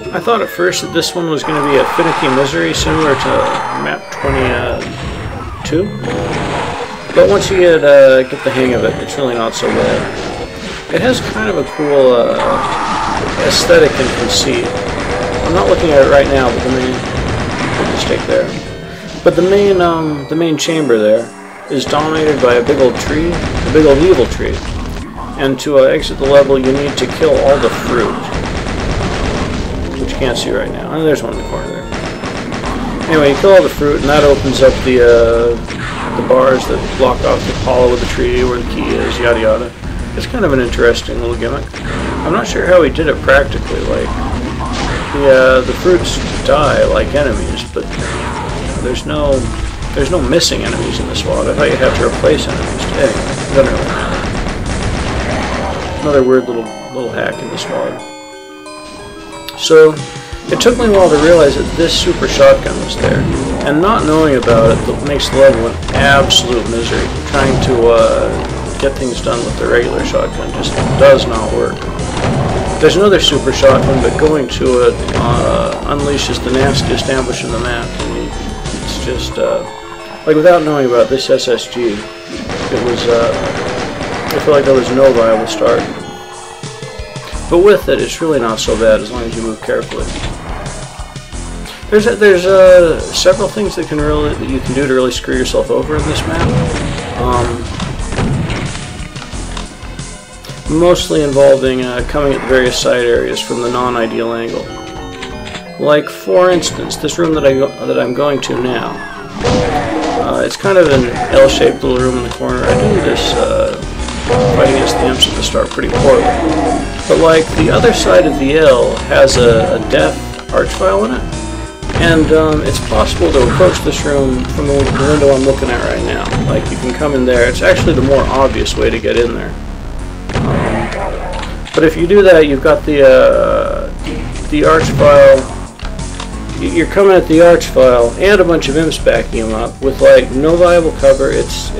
I thought at first that this one was going to be a finicky misery similar to map 22, but once you get the hang of it, it's really not so bad. It has kind of a cool aesthetic and conceit. I'm not looking at it right now, but mistake there. But the main chamber there is dominated by a big old tree, a big old evil tree. And to exit the level, you need to kill all the fruit, which you can't see right now. And there's one in the corner there. Anyway, you kill all the fruit, and that opens up the bars that block off the hollow of the tree where the key is, yada yada. It's kind of an interesting little gimmick. I'm not sure how he did it practically. Like the fruits die like enemies, but there's no missing enemies in this mod. I thought you'd have to replace enemies. Anyway, it doesn't really matter. Another weird little hack in this mod. So it took me a while to realize that this super shotgun was there, and not knowing about it makes the level an absolute misery. Trying to get things done with the regular shotgun just does not work. There's another super shotgun, but going to it unleashes the nastiest ambush in the map. And it's just like, without knowing about this SSG, it was I feel like there was no viable start. But with it, it's really not so bad as long as you move carefully. There's several things that you can do to really screw yourself over in this map. Mostly involving coming at the various side areas from the non-ideal angle. Like, for instance, this room that I'm going to now. It's kind of an L-shaped little room in the corner. I do this fighting against the imps at the start pretty poorly. But like, the other side of the L has a death archvile in it, and it's possible to approach this room from the window I'm looking at right now. Like, you can come in there. It's actually the more obvious way to get in there. But if you do that, you've got the archvile. You're coming at the archvile and a bunch of imps backing him up with like no viable cover. It's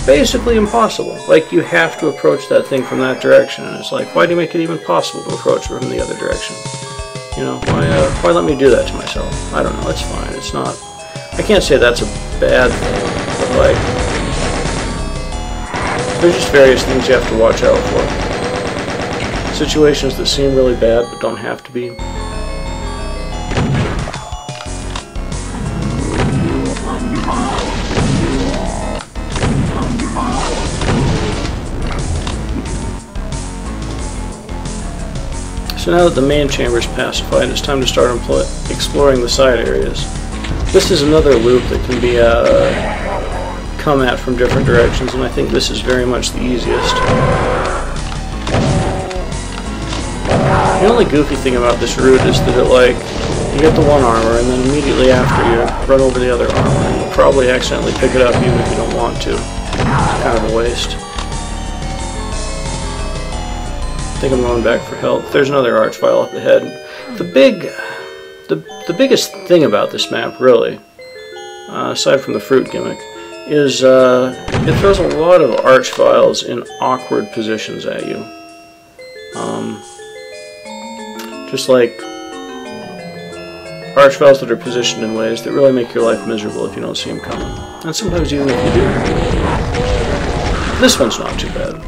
basically impossible. Like, you have to approach that thing from that direction, and it's like, why do you make it even possible to approach it from the other direction? You know, why let me do that to myself? I don't know, it's fine. It's not, I can't say that's a bad thing, but like, there's just various things you have to watch out for. Situations that seem really bad but don't have to be. So now that the main chamber is pacified, it's time to start exploring the side areas. This is another loop that can be come at from different directions, and I think this is very much the easiest. The only goofy thing about this route is that you get the one armor, and then immediately after you run over the other armor, and you'll probably accidentally pick it up even if you don't want to. It's kind of a waste. I think I'm going back for help. There's another archvile up ahead. The biggest thing about this map, really, aside from the fruit gimmick, is it throws a lot of archviles in awkward positions at you. Just like archviles that are positioned in ways that really make your life miserable if you don't see them coming. And sometimes even if you do. This one's not too bad.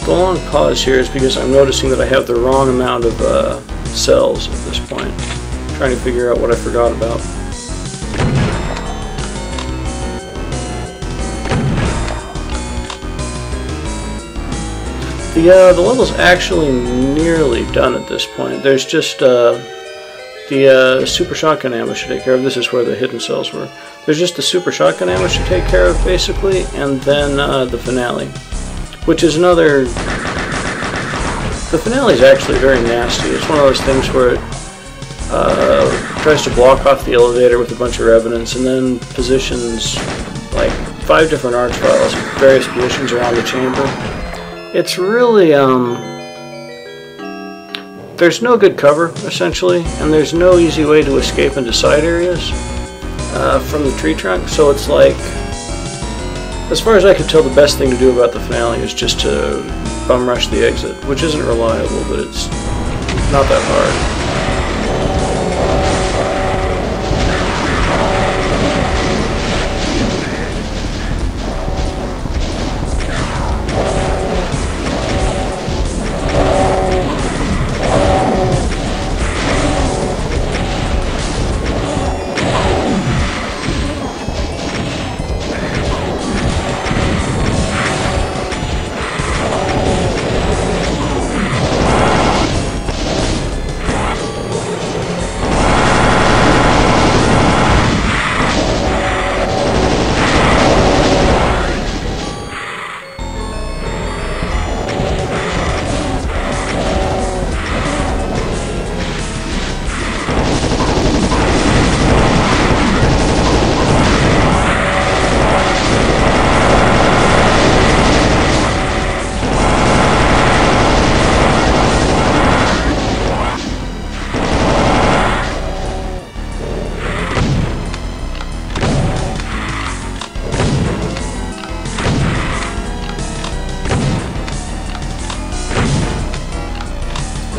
The long pause here is because I'm noticing that I have the wrong amount of cells at this point. I'm trying to figure out what I forgot about. The level's actually nearly done at this point. There's just the super shotgun ambush to take care of. This is where the hidden cells were. There's just the super shotgun ambush to take care of, basically, and then the finale, which is another The finale is actually very nasty. It's one of those things where it tries to block off the elevator with a bunch of revenants and then positions like 5 different arch files in various positions around the chamber. It's really, there's no good cover, essentially, and there's no easy way to escape into side areas from the tree trunk, so it's like, as far as I could tell, the best thing to do about the finale is just to bum rush the exit, which isn't reliable, but it's not that hard.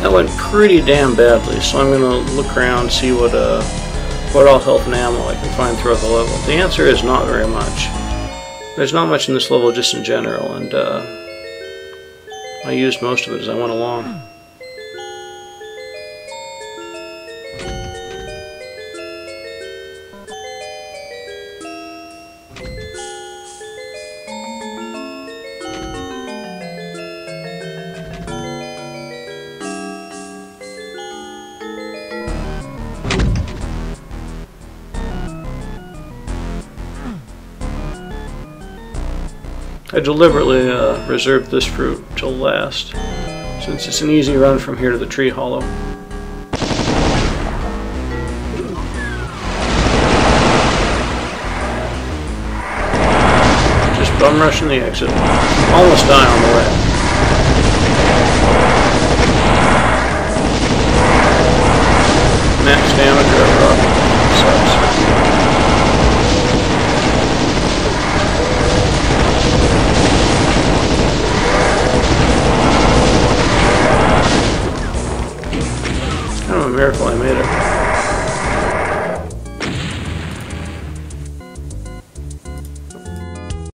That went pretty damn badly, so I'm gonna look around, see what all health and ammo I can find throughout the level. The answer is not very much. There's not much in this level just in general, and I used most of it as I went along. I deliberately reserved this fruit till last, since it's an easy run from here to the tree hollow. Just bum rushing the exit. Almost die on the way. Max damage or rock. Sucks. Kind of a miracle I made it.